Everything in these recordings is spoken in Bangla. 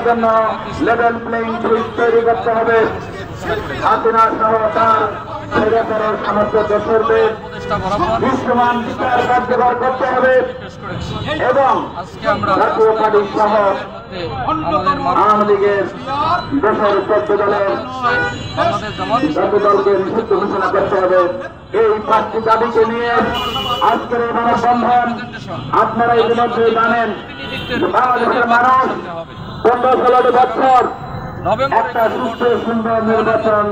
জন্য লেভেল প্লেইং ফিল্ড তৈরি করতে হবে। হাসিনা সহ তার সমস্ত দেশের বিশ্বমান বিচার কার্যকর করতে হবে এবং জাতীয় পার্টি সহ আওয়ামী লীগের দেশের 14 দলকে নিষিদ্ধ ঘোষণা করতে হবে। এই 5টি দাবিকে নিয়ে আজকের এই মানববন্ধন। আপনারা ইতিমধ্যে জানেন বাংলাদেশের মানুষ 15-16 বছর একটা সুস্থ সুন্দর নির্বাচন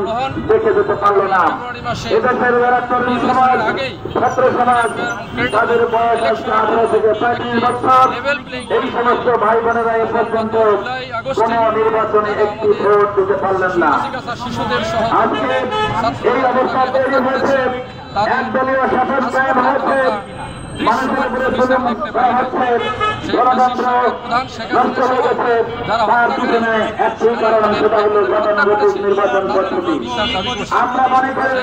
দেখে যেতে পারলো না। এদেশের যারা তরুণ সমাজ, ছাত্র সমাজ, তাদের বয়স 18 থেকে 35 বছর, এই সমস্ত ভাই বোনেরা এ পর্যন্ত কোন নির্বাচনে একটি ভোট দিতে পারলেন না। আজকে এই অবস্থা তৈরি হয়েছে, একদলীয় শাসন কায়েম হয়েছে, মানুষের উপরে জুলুম করা হচ্ছে, গণতন্ত্র নষ্ট হয়ে গেছে। তার পিছনে একটি কারণ, সেটা হল গতানুগতিক নির্বাচন পদ্ধতি। আমরা মনে করি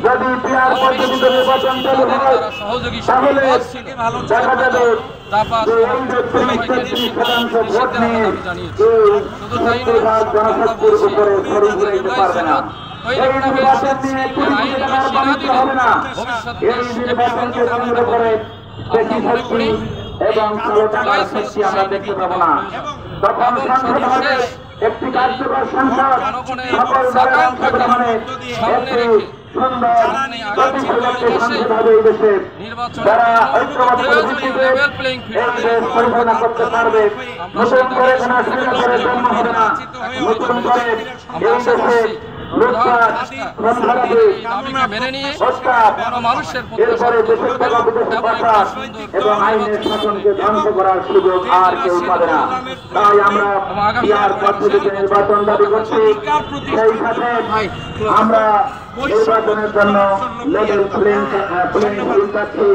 যদি পিয়ার পদ্ধতিতে নির্বাচন চালু হয় তাহলে দেখা যাবে যে এই যে 30-33% ভোট নিয়ে এই 70% জনশক্তির উপরে ছড়িয়ে দিতে পারবে না। এই নির্বাচন নিয়ে কোটি কোটি টাকার বাণিজ্য হবে না। এই নির্বাচনকে কেন্দ্র করে বেশি শক্তি এবং কালো টাকার শক্তি আমরা দেখতে পাবো না। তখন সংসদ হবে একটি কার্যকর সংসদ, সকল দলের অংশগ্রহণে একটি সুন্দর গতিশীল সংসদ হবে এই দেশে, যারা ঐক্যবদ্ধ ভিত্তিতে এই দেশ পরিচালনা করতে পারবে। নতুন করে কোন স্বাধীনতার জন্ম হবে না। নতুন করে এই দেশে লুটপাট, সন্ত্রাসী, হত্যা, এরপরে দেশের টাকা বিদেশে পাচার এবং আইনের শাসনকে ধ্বংস করার সুযোগ আর কেউ পাবে না। তাই আমরা পিয়ার পদ্ধতিতে নির্বাচন দাবি করছি। সেই সাথে আমরা নির্বাচনের জন্য লেভেল প্লেইং ফিল্ড চাচ্ছি।